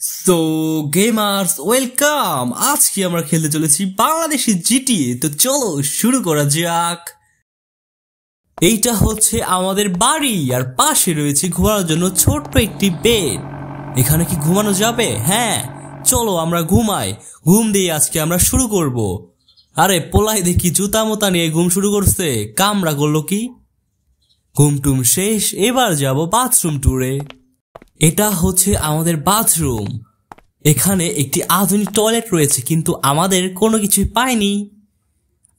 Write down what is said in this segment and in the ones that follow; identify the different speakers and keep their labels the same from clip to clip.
Speaker 1: So gamers welcome. আজকে আমরা খেলতে চলেছি বাংলাদেশি জিটিএ। তো চলো শুরু করা যাক। এইটা হচ্ছে আমাদের বাড়ি, আর পাশে রয়েছে ঘুমানোর জন্য ছোট্ট একটি বেড। এখানে কি ঘুমানো যাবে? হ্যাঁ, চলো আমরা ঘুমাই। ঘুম দিয়ে আজকে আমরা শুরু করব। আরে পোলাই দেখি জুতা মোতা নিয়ে ঘুম শুরু করছে, কামড়া করলো কি? ঘুম টুম শেষ, এবার যাব বাথরুম ট্যুরে। এটা হচ্ছে আমাদের বাথরুম। এখানে একটি আধুনিক টয়লেট রয়েছে, কিন্তু আমাদের কোনো কিছুই পাইনি।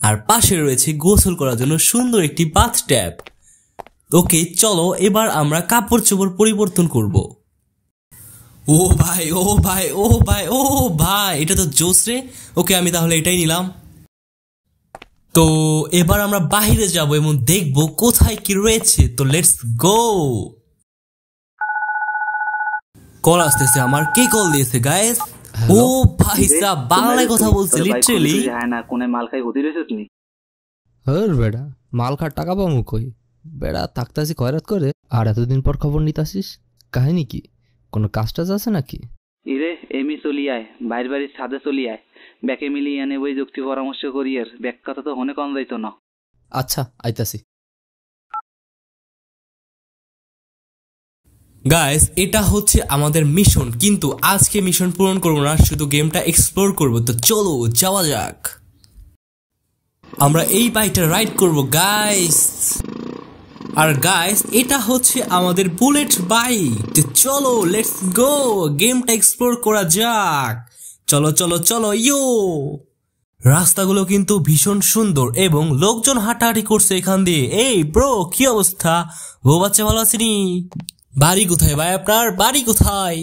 Speaker 1: আর পাশে রয়েছে গোসল করার জন্য সুন্দর একটি বাথট্যাব। ওকে চলো এবার আমরা কাপড় চোপড় পরিবর্তন করব। ও ভাই ও ভাই ও ভাই ও ভাই, এটা তো জোস রে। ওকে আমি তাহলে এটাই নিলাম। তো এবার আমরা বাইরে যাব এবং দেখবো কোথায় কি রয়েছে। তো লেটস গো। কল আসতেছে আমার। কে কল দিয়েছে গাইস? ও ভাই সাহেব বাংলায় কথা বলছে লিটারালি।
Speaker 2: হ্যাঁ না কোনে মাল খাই হদি রইছস নি?
Speaker 3: হর বেড়া, মাল খার টাকা পামু কই? বেড়া থাকতাছি খয়রাত করে, আর এতদিন পর খবর নিতাছিস। কাহিনী কি? কোনো কাজ টাজ আছে নাকি?
Speaker 2: ইরে এমি চলি আয়, বাইর বাড়ির ছাদে চলি আয়। ব্যাকে মিলি এনে বই যুক্তি পরামর্শ করি। আর ব্যাক কথা তো হনে কম যাইতো না।
Speaker 3: আচ্ছা আইতাছি।
Speaker 1: গাইস এটা হচ্ছে আমাদের মিশন, কিন্তু আজকে মিশন পূরণ করবো না, শুধু গেমটা এক্সপ্লোর করব। তো চলো যাওয়া যাক। আমরা এই বাইকটা রাইড করব গাইস। আর গাইস এটা হচ্ছে আমাদের বুলেট বাইক। তো চলো লেটস গো, গেমটা এক্সপ্লোর করা যাক। চলো চলো চলো ইয়ো। রাস্তাগুলো কিন্তু ভীষণ সুন্দর এবং লোকজন হাঁটাহাঁটি করছে এখান দিয়ে। এই ব্রো কি অবস্থা? বউ বাচ্চা ভালো আছেনি? বাড়ি কোথায় ভাই আপনার? বাড়ি কোথায়?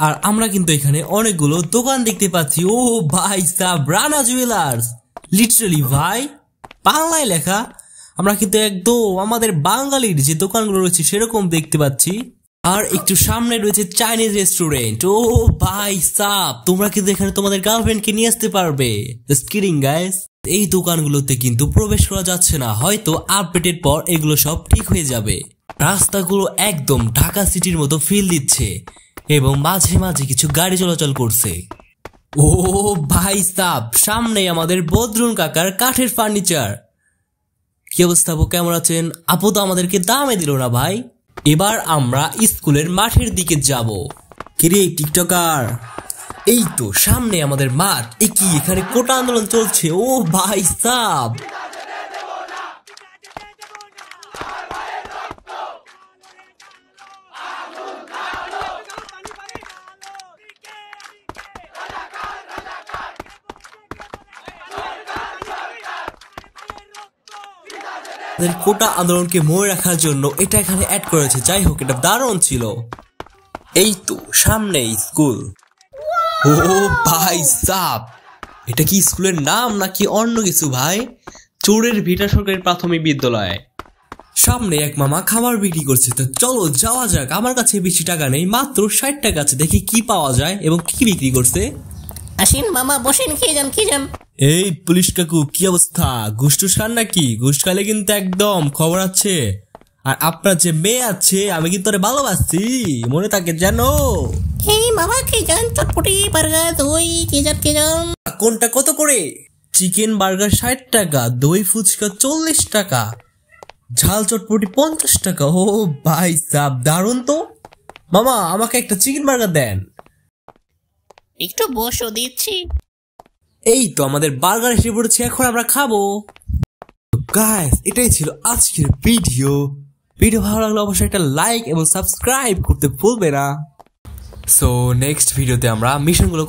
Speaker 1: আর আমরা কিন্তু এখানে অনেকগুলো দোকান দেখতে পাচ্ছি। ও ভাই সাব, রানা জুয়েলার্স। লিটারালি ভাই বাংলায় লেখা। আমরা কিন্তু একদম আমাদের বাঙালির যে দোকানগুলো রয়েছে সেরকম দেখতে পাচ্ছি। আর একটু সামনে রয়েছে চাইনিজ রেস্টুরেন্ট। ও ভাই সাব, তোমরা কিন্তু এখানে তোমাদের গার্লফ্রেন্ডকে নিয়ে আসতে পারবে। Just kidding guys. এই দোকানগুলোতে কিন্তু প্রবেশ করা যাচ্ছে না, হয়তো আপডেটের পর এগুলো সব ঠিক হয়ে যাবে। রাস্তাগুলো একদম ঢাকা সিটির মতো ফিল দিচ্ছে এবং মাঝে মাঝে কিছু গাড়ি চলাচল করছে। ও ভাই সাব, সামনে আমাদের বদরুন কাকার কাঠের ফার্নিচার। কি অবস্থা আপু, কেমন আছেন? আপু তো আমাদেরকে দামে দিল না ভাই। এবার আমরা স্কুলের মাঠের দিকে যাব। কিরে টিকটকার, এই তো সামনে আমাদের মাঠ। এ কি, এখানে কোটা আন্দোলন চলছে? ও ভাই সাব, কোটা আন্দোলনকে মনে রাখার জন্য এটা এখানে অ্যাড করেছে। যাই হোক, এটা দারুণ ছিল। এই তো সামনে স্কুল। ও ভাই সাব, এটা কি স্কুলের নাম নাকি অন্য কিছু ভাই? চোরের ভিটা সরকারি প্রাথমিক বিদ্যালয়। সামনে এক মামা খাবার বিক্রি করছে। তো চলো যাওয়া যাক। আমার কাছে বেশি টাকা নেই, মাত্র 60 টাকা আছে। দেখি কি পাওয়া যায় এবং কি বিক্রি করছে।
Speaker 4: আসেন মামা, বসেন, খেয়ে যান খেয়ে যান।
Speaker 1: এই পুলিশ কাকু কি অবস্থা? ঘুষ টুস খান নাকি? ঘুষ খালে কিন্তু একদম খবর আছে। আর আপনার যে মেয়ে আছে, আমি কিন্তু ওরে ভালোবাসি, মনে থাকে জানো?
Speaker 4: এই মামা খেয়ে যান, চটপটি বার্গার দই খেয়ে যান খেয়ে যান।
Speaker 1: কোনটা কত করে? চিকেন বার্গার 60 টাকা, দই ফুচকা 40 টাকা, ঝাল চটপটি 50 টাকা। ও ভাই সাব দারুন তো। মামা আমাকে একটা চিকেন বার্গার দেন।
Speaker 4: একটু বসো, দিচ্ছি।
Speaker 1: এই তো আমাদের বার্গার এসে পড়েছে, এখন আমরা খাবো। গাইস এটাই ছিল আজকের ভিডিও। ভিডিও ভালো লাগলে অবশ্যই একটা লাইক এবং সাবস্ক্রাইব করতে ভুলবে না। সো নেক্সট ভিডিওতে আমরা মিশনগুলো